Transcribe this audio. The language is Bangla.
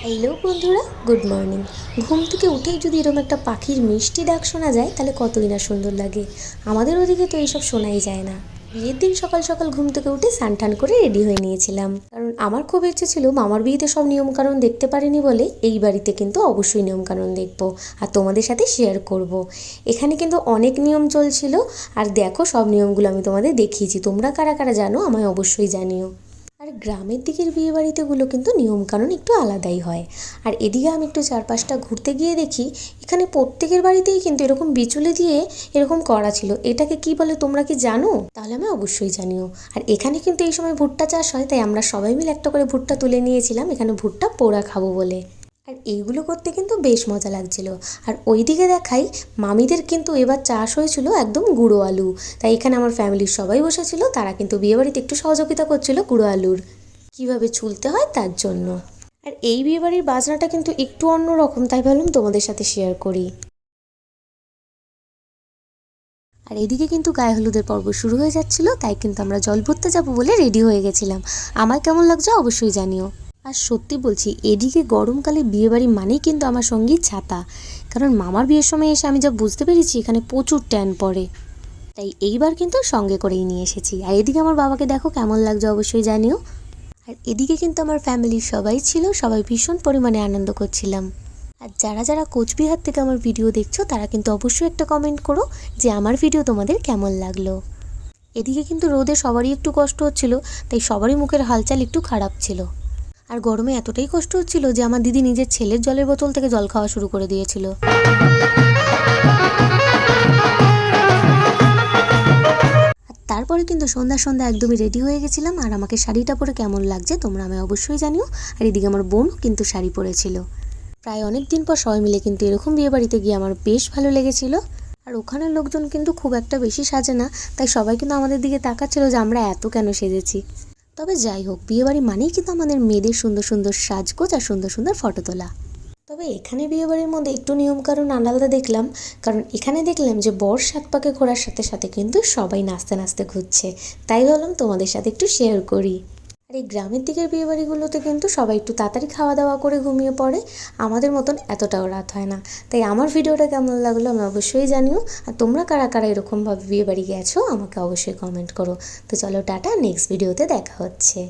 হ্যালো বন্ধুরা, গুড মর্নিং। ঘুম থেকে উঠেই যদি এরকম একটা পাখির মিষ্টি ডাক শোনা যায় তাহলে কতই না সুন্দর লাগে। আমাদের ওদিকে তো এইসব শোনাই যায় না। বিয়ের দিন সকাল সকাল ঘুম থেকে উঠে স্নান টান করে রেডি হয়ে নিয়েছিলাম, কারণ আমার খুব ইচ্ছে ছিল মামার বিয়েতে সব নিয়মকানুন দেখতে পারিনি বলে এই বাড়িতে কিন্তু অবশ্যই নিয়মকানুন দেখবো আর তোমাদের সাথে শেয়ার করব। এখানে কিন্তু অনেক নিয়ম চলছিল, আর দেখো সব নিয়মগুলো আমি তোমাদের দেখিয়েছি। তোমরা কারা কারা জানো আমায় অবশ্যই জানিও। আর গ্রামের দিকের বিয়েবাড়িতেগুলো কিন্তু নিয়মকানুন একটু আলাদাই হয়। আর এদিকে আমি একটু চারপাশটা ঘুরতে গিয়ে দেখি এখানে প্রত্যেকের বাড়িতেই কিন্তু এরকম বিচুলি দিয়ে এরকম করা ছিল। এটাকে কি বলে তোমরা কি জানো? তাহলে আমি অবশ্যই জানিও। আর এখানে কিন্তু এই সময় ভুট্টা চাষ হয়, তাই আমরা সবাই মিলে একটা করে ভুট্টা তুলে নিয়েছিলাম এখানে ভুট্টা পোড়া খাবো বলে। আর এইগুলো করতে কিন্তু বেশ মজা লাগছিল। আর ওইদিকে দেখাই মামিদের কিন্তু এবার চাষ হয়েছিল একদম গুঁড়ো আলু, তাই এখানে আমার ফ্যামিলির সবাই বসেছিল, তারা কিন্তু বিয়েবাড়িতে একটু সহযোগিতা করছিল গুঁড়ো আলুর কীভাবে ছুলতে হয় তার জন্য। আর এই বিয়েবাড়ির বাজনাটা কিন্তু একটু অন্যরকম, তাই ভাবলাম তোমাদের সাথে শেয়ার করি। আর এদিকে কিন্তু গায়ে হলুদের পর্ব শুরু হয়ে যাচ্ছিল, তাই কিন্তু আমরা জল ভরতে যাবো বলে রেডি হয়ে গেছিলাম। আমার কেমন লাগছে অবশ্যই জানিও। আর সত্যি বলছি, এদিকে গরমকালে বিয়েবাড়ি মানেই কিন্তু আমার সঙ্গী ছাতা, কারণ মামার বিয়ের সময় এসে আমি যা বুঝতে পেরেছি এখানে প্রচুর ট্যান পড়ে, তাই এইবার কিন্তু সঙ্গে করেই নিয়ে এসেছি। আর এদিকে আমার বাবাকে দেখো কেমন লাগছে অবশ্যই জানিও। আর এদিকে কিন্তু আমার ফ্যামিলির সবাই ছিল, সবাই ভীষণ পরিমাণে আনন্দ করছিলাম। আর যারা যারা কোচবিহার থেকে আমার ভিডিও দেখছো তারা কিন্তু অবশ্যই একটা কমেন্ট করো যে আমার ভিডিও তোমাদের কেমন লাগলো। এদিকে কিন্তু রোদে সবারই একটু কষ্ট হচ্ছিল, তাই সবারই মুখের হালচাল একটু খারাপ ছিল। আর গরমে এতটাই কষ্ট হচ্ছিল যে আমার দিদি নিজের ছেলের জলের বোতল থেকে জল খাওয়া শুরু করে দিয়েছিল। তারপরে কিন্তু সন্ধ্যা সন্ধ্যা একদমই রেডি হয়ে গেছিলাম। আর আমাকে শাড়িটা পরে কেমন লাগছে তোমরা আমায় অবশ্যই জানিও। আর এদিকে আমার বোনও কিন্তু শাড়ি পরেছিল। প্রায় অনেক দিন পর সবাই মিলে কিন্তু এরকম বিয়ে বাড়িতে গিয়ে আমার বেশ ভালো লেগেছিল। আর ওখানের লোকজন কিন্তু খুব একটা বেশি সাজে না, তাই সবাই কিন্তু আমাদের দিকে তাকাচ্ছিল যে আমরা এত কেন সেজেছি। তবে যাই হোক, বিয়েবাড়ি মানেই কিন্তু আমাদের মেয়েদের সুন্দর সুন্দর সাজগোজ আর সুন্দর সুন্দর ফটো তোলা। তবে এখানে বিয়েবাড়ির মধ্যে একটু নিয়মকানুন আলাদা দেখলাম, কারণ এখানে দেখলাম যে বর সাত পাকে ঘোরার সাথে সাথে কিন্তু সবাই নাচতে নাচতে ঘুরছে, তাই ভাবলাম তোমাদের সাথে একটু শেয়ার করি। আর এই গ্রামের দিকের বিয়েবাড়িগুলোতে কিন্তু সবাই একটু তাড়াতাড়ি খাওয়া দাওয়া করে ঘুমিয়ে পড়ে, আমাদের মতন এতটাও রাত হয় না। তাই আমার ভিডিওটা কেমন লাগলো আমি অবশ্যই জানিও। আর তোমরা কারা কারা এরকমভাবে বিয়েবাড়ি গেছো আমাকে অবশ্যই কমেন্ট করো। তো চলো টাটা, নেক্সট ভিডিওতে দেখা হচ্ছে।